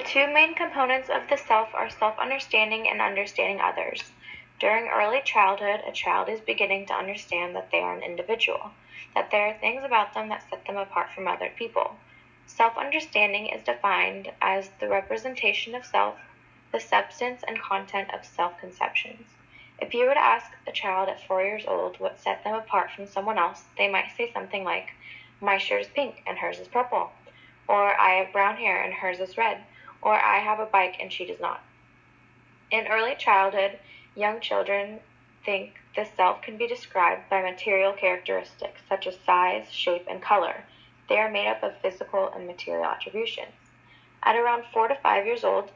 two main components of the self are self-understanding and understanding others. During early childhood, a child is beginning to understand that they are an individual, that there are things about them that set them apart from other people. Self-understanding is defined as the representation of self, the substance and content of self-conceptions. If you were to ask a child at 4 years old what set them apart from someone else, they might say something like, "My shirt is pink and hers is purple," or "I have brown hair and hers is red," or "I have a bike and she does not." In early childhood, young children think the self can be described by material characteristics such as size, shape, and color. They are made up of physical and material attributions. At around 4 to 5 years old,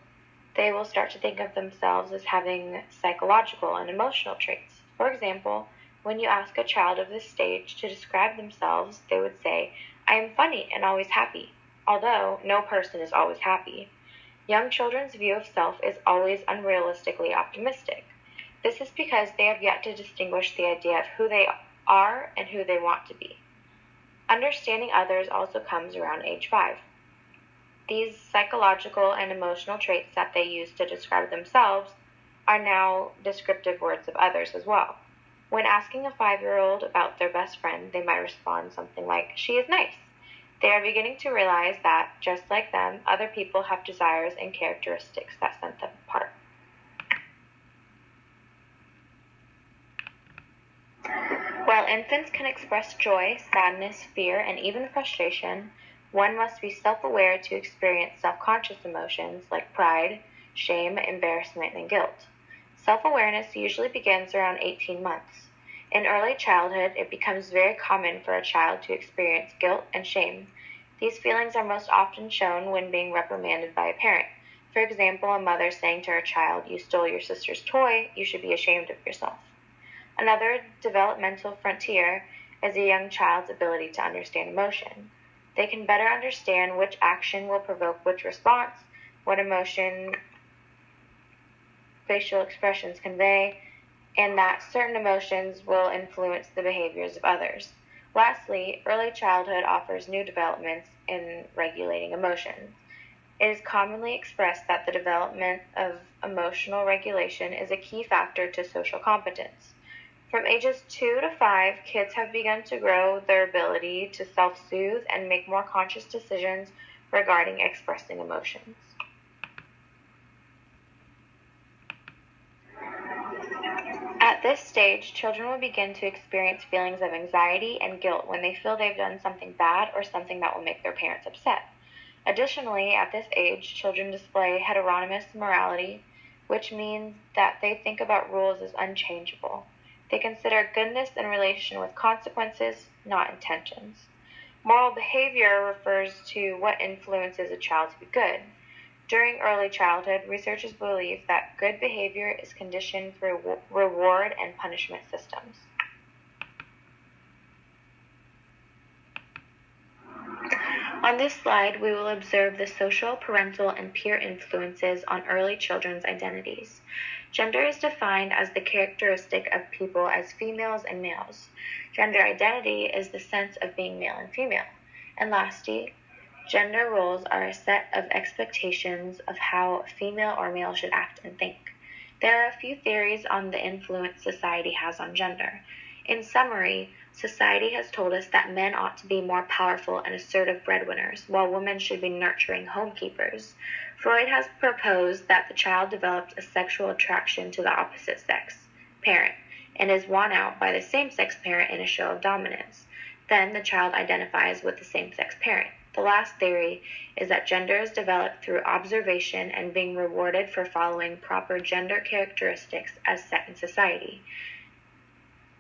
they will start to think of themselves as having psychological and emotional traits. For example, when you ask a child of this stage to describe themselves, they would say, "I am funny and always happy," although no person is always happy. Young children's view of self is always unrealistically optimistic. This is because they have yet to distinguish the idea of who they are and who they want to be. Understanding others also comes around age 5. These psychological and emotional traits that they use to describe themselves are now descriptive words of others as well. When asking a 5-year-old about their best friend, they might respond something like, "She is nice." They are beginning to realize that, just like them, other people have desires and characteristics that set them apart. While infants can express joy, sadness, fear, and even frustration, one must be self-aware to experience self-conscious emotions like pride, shame, embarrassment, and guilt. Self-awareness usually begins around 18 months. In early childhood, it becomes very common for a child to experience guilt and shame. These feelings are most often shown when being reprimanded by a parent. For example, a mother saying to her child, "You stole your sister's toy, you should be ashamed of yourself." Another developmental frontier is a young child's ability to understand emotion. They can better understand which action will provoke which response, what emotion facial expressions convey, and that certain emotions will influence the behaviors of others. Lastly, early childhood offers new developments in regulating emotions. It is commonly expressed that the development of emotional regulation is a key factor to social competence. From ages 2 to 5, kids have begun to grow their ability to self-soothe and make more conscious decisions regarding expressing emotions. At this stage, children will begin to experience feelings of anxiety and guilt when they feel they've done something bad or something that will make their parents upset. Additionally, at this age, children display heteronomous morality, which means that they think about rules as unchangeable. They consider goodness in relation with consequences, not intentions. Moral behavior refers to what influences a child to be good. During early childhood, researchers believe that good behavior is conditioned through reward and punishment systems. On this slide, we will observe the social, parental, and peer influences on early children's identities. Gender is defined as the characteristic of people as females and males. Gender identity is the sense of being male and female. And lastly, gender roles are a set of expectations of how a female or male should act and think. There are a few theories on the influence society has on gender. In summary, society has told us that men ought to be more powerful and assertive breadwinners, while women should be nurturing homekeepers. Freud has proposed that the child develops a sexual attraction to the opposite sex parent and is won out by the same-sex parent in a show of dominance. Then the child identifies with the same-sex parent. The last theory is that gender is developed through observation and being rewarded for following proper gender characteristics as set in society.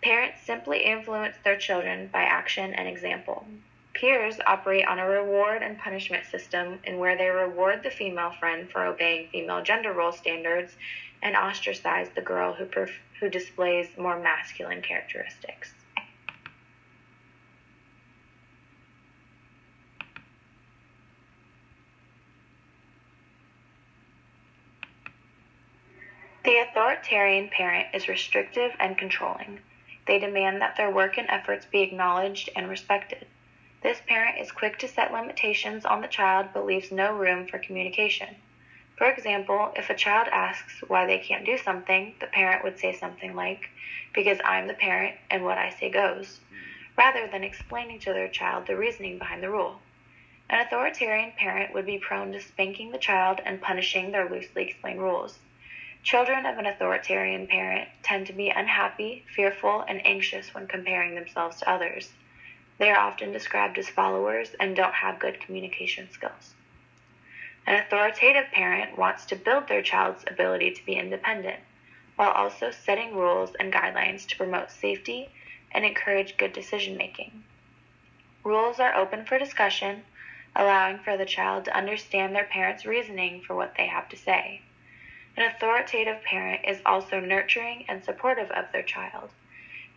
Parents simply influence their children by action and example. Peers operate on a reward and punishment system in where they reward the female friend for obeying female gender role standards and ostracize the girl who displays more masculine characteristics. The authoritarian parent is restrictive and controlling. They demand that their work and efforts be acknowledged and respected. This parent is quick to set limitations on the child but leaves no room for communication. For example, if a child asks why they can't do something, the parent would say something like, "Because I'm the parent and what I say goes," rather than explaining to their child the reasoning behind the rule. An authoritarian parent would be prone to spanking the child and punishing their loosely explained rules. Children of an authoritarian parent tend to be unhappy, fearful, and anxious when comparing themselves to others. They are often described as followers and don't have good communication skills. An authoritative parent wants to build their child's ability to be independent, while also setting rules and guidelines to promote safety and encourage good decision-making. Rules are open for discussion, allowing for the child to understand their parent's reasoning for what they have to say. An authoritative parent is also nurturing and supportive of their child.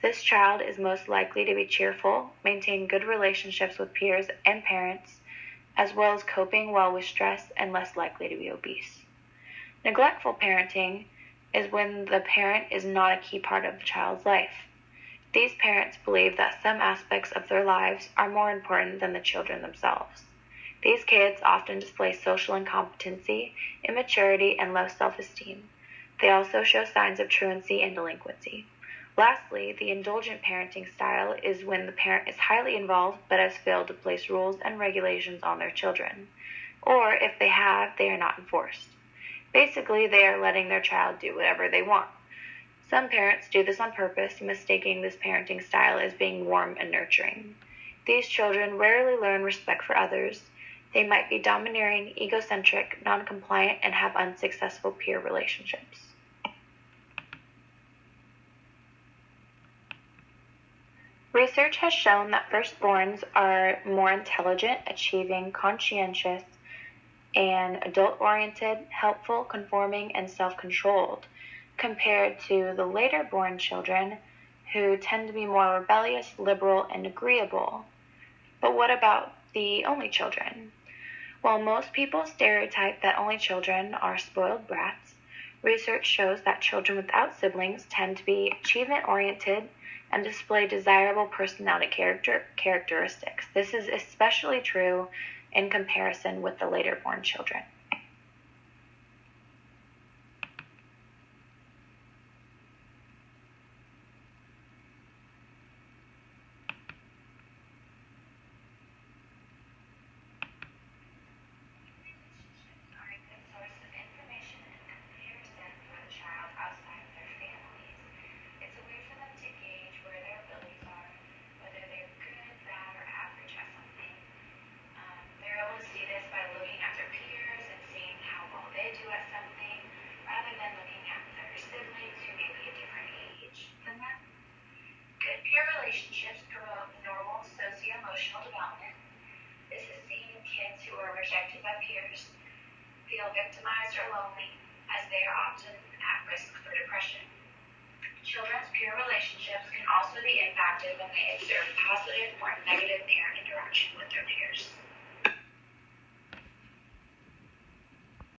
This child is most likely to be cheerful, maintain good relationships with peers and parents, as well as coping well with stress and less likely to be obese. Neglectful parenting is when the parent is not a key part of the child's life. These parents believe that some aspects of their lives are more important than the children themselves. These kids often display social incompetency, immaturity, and low self-esteem. They also show signs of truancy and delinquency. Lastly, the indulgent parenting style is when the parent is highly involved but has failed to place rules and regulations on their children. Or if they have, they are not enforced. Basically, they are letting their child do whatever they want. Some parents do this on purpose, mistaking this parenting style as being warm and nurturing. These children rarely learn respect for others. They might be domineering, egocentric, non-compliant, and have unsuccessful peer relationships. Research has shown that firstborns are more intelligent, achieving, conscientious, and adult-oriented, helpful, conforming, and self-controlled, compared to the later-born children who tend to be more rebellious, liberal, and agreeable. But what about the only children? While most people stereotype that only children are spoiled brats, research shows that children without siblings tend to be achievement-oriented and display desirable personality characteristics. This is especially true in comparison with the later-born children. Relationships promote normal socio-emotional development. This is seen in kids who are rejected by peers, feel victimized or lonely, as they are often at risk for depression. Children's peer relationships can also be impacted when they observe positive or negative parent interaction with their peers.